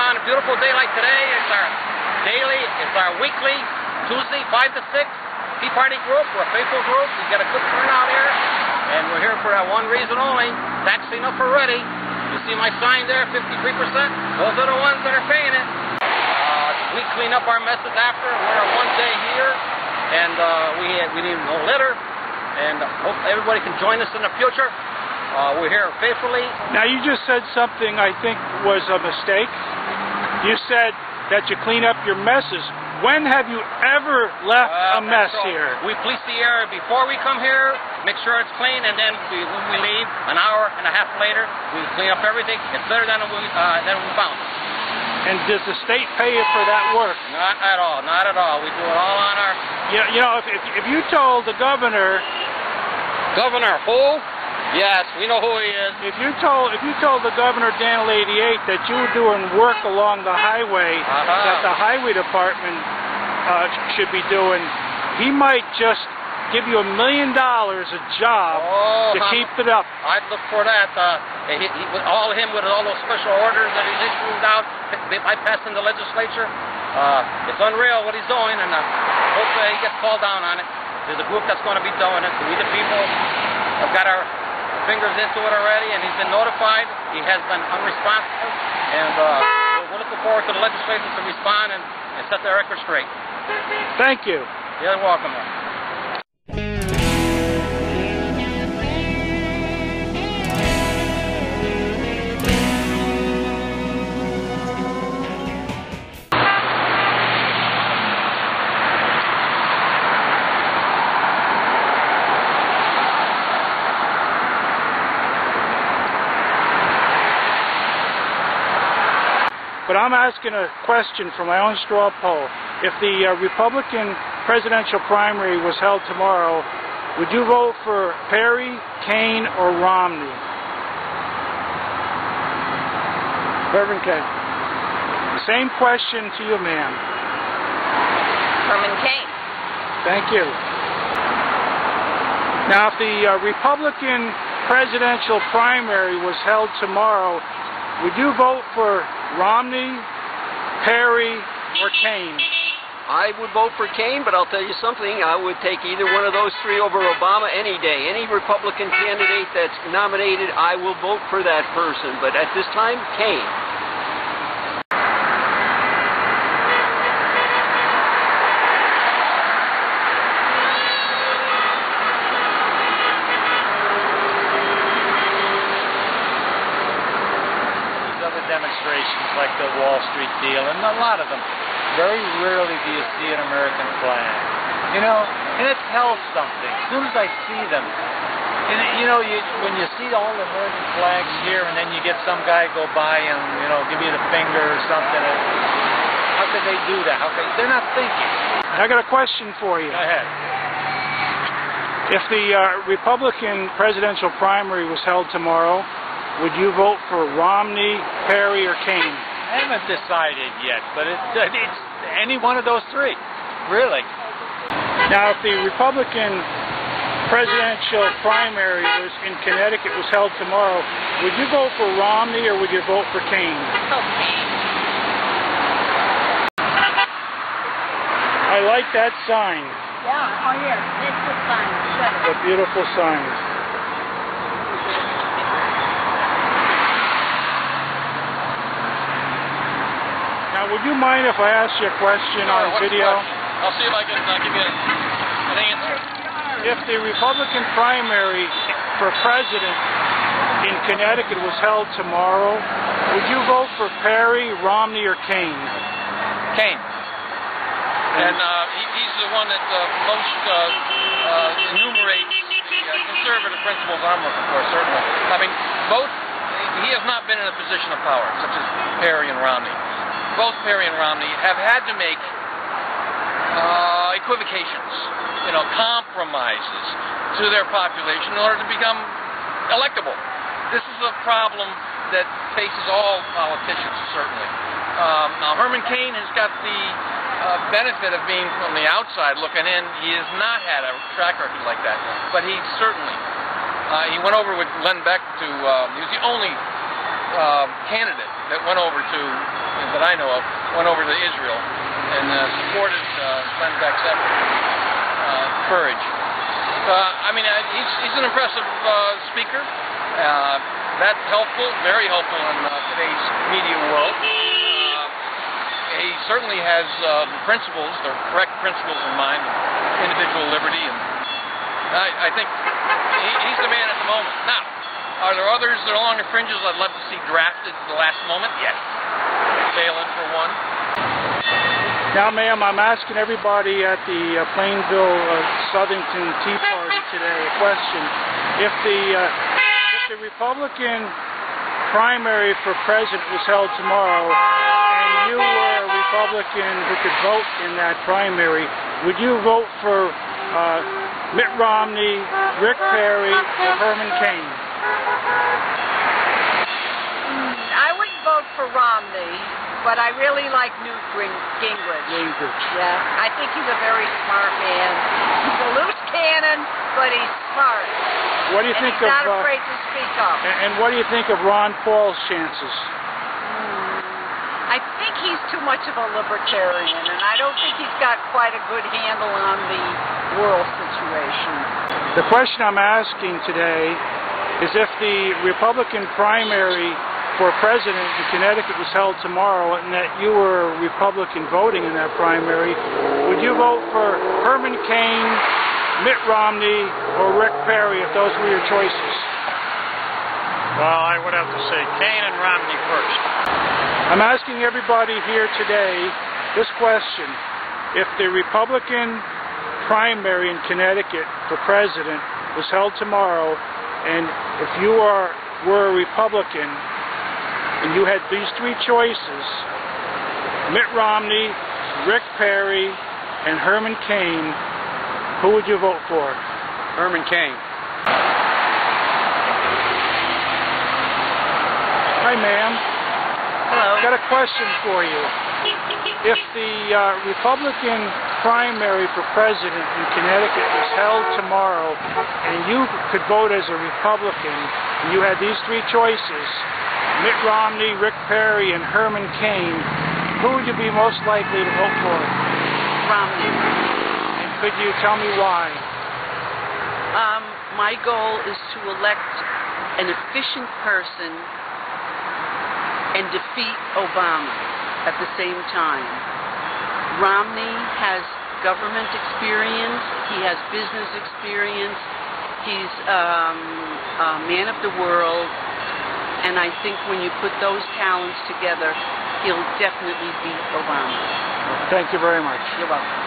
on a beautiful day like today. It's our weekly, Tuesday, 5 to 6, Tea Party group. We're a faithful group. We've got a good turnout here, and we're here for that one reason only, taxing up already. You see my sign there, 53%? Those are the ones that are paying it. We clean up our messes after. We're on one day here, and we need no litter, and hope everybody can join us in the future. We're here faithfully. Now, you just said something I think was a mistake. You said that you clean up your messes. When have you ever left a mess here? We police the area before we come here, make sure it's clean, and then when we leave, an hour and a half later, we clean up everything. It's better than we found it. And does the state pay you for that work? Not at all, not at all. We do it all on our... You know, if you told the governor... Governor who? Yes, we know who he is. If you told the governor, Daniel 88, that you were doing work along the highway that the highway department should be doing, he might just give you $1 million a job to keep it up. I'd look for that. All him with all those special orders that he's issued out, bypassing the legislature. It's unreal what he's doing, and hopefully he gets called down on it. There's a group that's going to be doing it. We the people have got our fingers into it already, and he's been notified. He has been unresponsive, and we're looking forward to the legislators to respond and set their record straight. Thank you. You're welcome. But I'm asking a question from my own straw poll. If the Republican presidential primary was held tomorrow, would you vote for Perry, Kane, or Romney? Reverend Kane. Same question to you, ma'am. Herman Kane. Thank you. Now, if the Republican presidential primary was held tomorrow, would you vote for Romney, Perry, or Kane? I would vote for Kane, but I'll tell you something, I would take either one of those three over Obama any day. Any Republican candidate that's nominated, I will vote for that person. But at this time, Kane. Demonstrations like the Wall Street deal, and a lot of them, very rarely do you see an American flag. You know, and it tells something. As soon as I see them, and you know, when you see all the American flags here, and then you get some guy go by and, you know, give you the finger or something, how could they do that? They're not thinking. I got a question for you. Go ahead. If the Republican presidential primary was held tomorrow, would you vote for Romney, Perry, or Kane? I haven't decided yet, but it's any one of those three, really. Now, if the Republican presidential primary in Connecticut was held tomorrow, would you vote for Romney or would you vote for Kane? I like that sign. Yeah, oh yeah, it's a sign. A beautiful sign. Now, would you mind if I ask you a question on video? I'll see if I can give you an answer. If the Republican primary for president in Connecticut was held tomorrow, would you vote for Perry, Romney, or Kane? Kane. And he's the one that most enumerates the conservative principles I'm looking for, certainly. I mean, he has not been in a position of power, such as Perry and Romney. Both Perry and Romney have had to make equivocations, you know, compromises to their population in order to become electable. This is a problem that faces all politicians, certainly. Now, Herman Kane has got the benefit of being from the outside looking in. He has not had a track record like that, but he certainly, he went over with Glenn Beck to, he was the only candidate that went over to Republicans that I know of went over to Israel and supported Plainville's effort. Courage. I mean, he's an impressive speaker. That's helpful, very helpful in today's media world. He certainly has principles, the correct principles in mind, individual liberty, and I think he's the man at the moment. Now, are there others that are along the fringes I'd love to see drafted at the last moment? Yes. Gallant for one. Now, ma'am, I'm asking everybody at the Plainville Southington Tea Party today a question. If the Republican primary for president was held tomorrow, and you were a Republican who could vote in that primary, would you vote for Mitt Romney, Rick Perry, or Herman Cain? I wouldn't vote for Romney, but I really like Newt Gingrich. Yeah, I think he's a very smart man. He's a loose cannon, but he's smart. What do you think he's of? Not afraid to speak up. And what do you think of Ron Paul's chances? I think he's too much of a libertarian, and I don't think he's got quite a good handle on the world situation. The question I'm asking today is if the Republican primary for president in Connecticut was held tomorrow and that you were a Republican voting in that primary, would you vote for Herman Cain, Mitt Romney, or Rick Perry if those were your choices? Well, I would have to say Cain and Romney first. I'm asking everybody here today this question. If the Republican primary in Connecticut for president was held tomorrow, and if you were a Republican and you had these three choices, Mitt Romney, Rick Perry, and Herman Cain, who would you vote for? Herman Cain. Hi, ma'am. Hello. Got a question for you. If the Republican primary for president in Connecticut was held tomorrow and you could vote as a Republican and you had these three choices, Mitt Romney, Rick Perry, and Herman Cain, who would you be most likely to vote for? Romney. And could you tell me why? My goal is to elect an efficient person and defeat Obama at the same time. Romney has government experience, he has business experience, he's a man of the world, and I think when you put those talents together, he'll definitely beat Obama. Thank you very much. You're welcome.